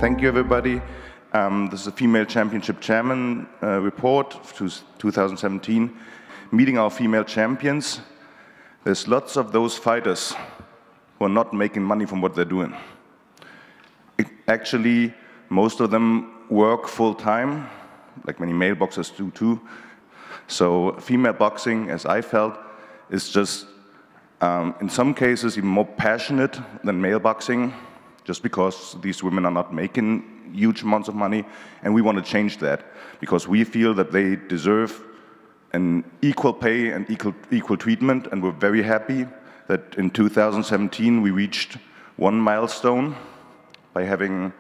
Thank you, everybody. This is a Female Championship Chairman report of 2017, meeting our female champions. There's lots of those fighters who are not making money from what they're doing. Actually, most of them work full-time, like many male boxers do too. So female boxing, as I felt, is just, in some cases, even more passionate than male boxing, just because these women are not making huge amounts of money, and we want to change that, because we feel that they deserve an equal pay and equal treatment, and we're very happy that in 2017 we reached one milestone by having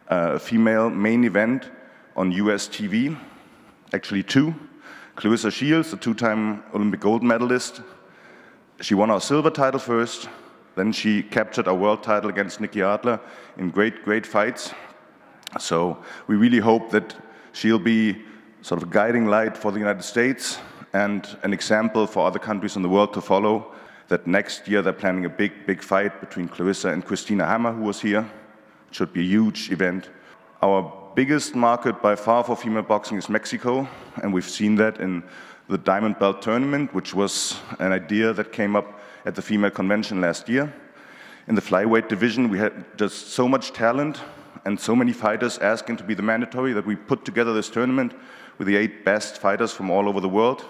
a female main event on US TV, actually two. Clarissa Shields, a two-time Olympic gold medalist, she won our silver title first, then she captured our world title against Nikki Adler in great fights. So we really hope that she'll be sort of a guiding light for the United States and an example for other countries in the world to follow, that next year they're planning a big fight between Clarissa and Christina Hammer, who was here. It should be a huge event. Our biggest market by far for female boxing is Mexico, and we've seen that in the Diamond Belt tournament, which was an idea that came up at the female convention last year. In the flyweight division, we had just so much talent and so many fighters asking to be the mandatory that we put together this tournament with the 8 best fighters from all over the world.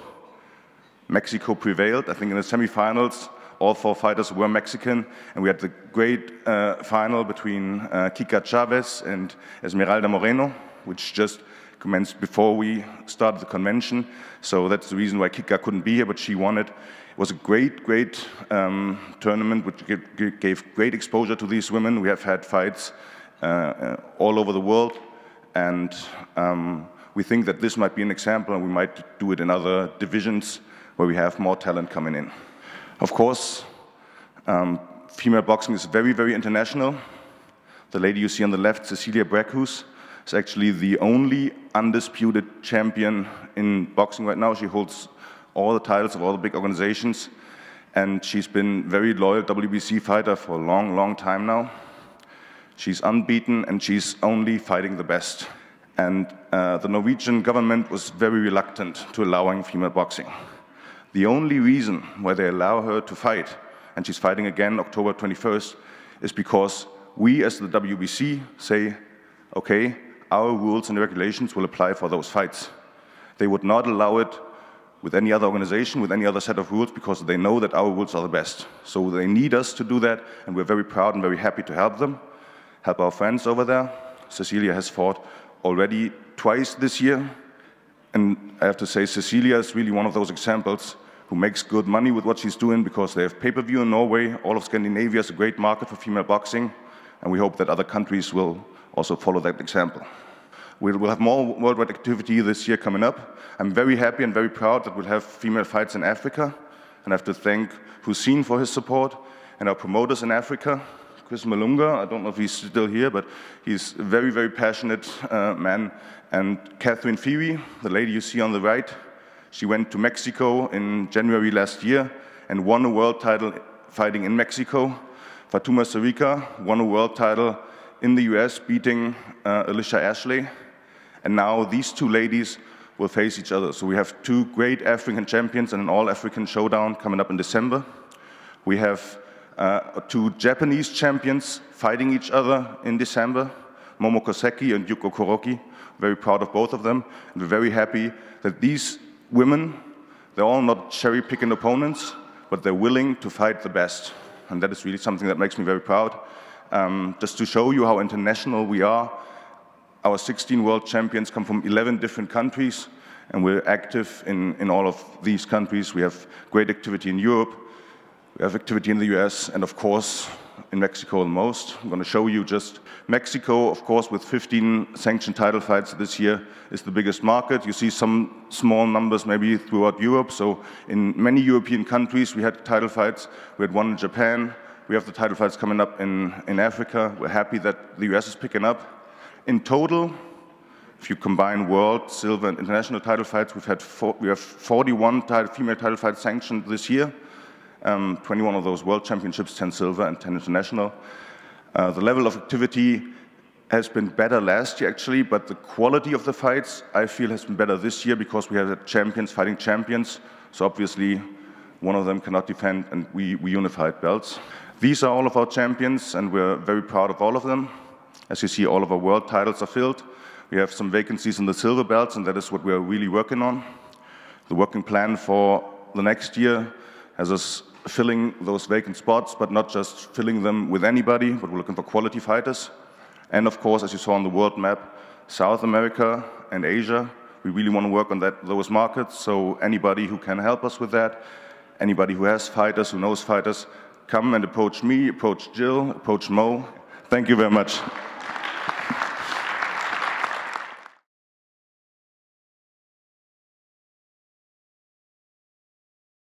Mexico prevailed. I think in the semifinals, all 4 fighters were Mexican, and we had the great final between Kika Chavez and Esmeralda Moreno, which just commenced before we started the convention. So that's the reason why Kika couldn't be here, but she won it. It was a great tournament, which gave great exposure to these women. We have had fights all over the world, and we think that this might be an example, and we might do it in other divisions where we have more talent coming in. Of course, female boxing is very international. The lady you see on the left, Cecilia Brækhus, is actually the only undisputed champion in boxing right now. She holds all the titles of all the big organizations, and she's been a very loyal WBC fighter for a long time now. She's unbeaten, and she's only fighting the best. And the Norwegian government was very reluctant to allowing female boxing. The only reason why they allow her to fight, and she's fighting again October 21st, is because we as the WBC say, okay, our rules and regulations will apply for those fights. They would not allow it with any other organization, with any other set of rules, because they know that our rules are the best. So they need us to do that, and we're very proud and very happy to help them, help our friends over there. Cecilia has fought already twice this year, and I have to say Cecilia is really one of those examples who makes good money with what she's doing, because they have pay-per-view in Norway. All of Scandinavia is a great market for female boxing, and we hope that other countries will also follow that example. We'll have more worldwide activity this year coming up. I'm very happy and very proud that we'll have female fights in Africa, and I have to thank Hussein for his support and our promoters in Africa. Chris Malunga, I don't know if he's still here, but he's a very passionate man. And Catherine Fiery, the lady you see on the right, she went to Mexico in January last year and won a world title fighting in Mexico. Fatuma Sarika won a world title in the US, beating Alicia Ashley. And now these two ladies will face each other. So we have 2 great African champions and an all-African showdown coming up in December. We have 2 Japanese champions fighting each other in December, Momoko Seki and Yuko Kuroki. Very proud of both of them, and we're very happy that these women, they're all not cherry-picking opponents, but they're willing to fight the best. And that is really something that makes me very proud. Just to show you how international we are, our 16 world champions come from 11 different countries, and we're active in all of these countries. We have great activity in Europe, we have activity in the US, and of course, in Mexico the most. I'm going to show you just Mexico, of course, with 15 sanctioned title fights this year, is the biggest market. You see some small numbers maybe throughout Europe. So in many European countries, we had title fights. We had one in Japan. We have the title fights coming up in Africa. We're happy that the US is picking up. In total, if you combine world, silver, and international title fights, we have 41 female title fights sanctioned this year. 21 of those world championships, 10 silver and 10 international. The level of activity has been better last year, actually, but the quality of the fights, I feel, has been better this year because we have champions fighting champions. So obviously, one of them cannot defend, and we unified belts. These are all of our champions, and we're very proud of all of them. As you see, all of our world titles are filled. We have some vacancies in the silver belts, and that is what we're really working on. The working plan for the next year has us filling those vacant spots, but not just filling them with anybody, but we're looking for quality fighters. And of course, as you saw on the world map, South America and Asia, we really want to work on those markets. So anybody who can help us with that, anybody who has fighters, who knows fighters, come and approach me, approach Jill, approach Mo. Thank you very much.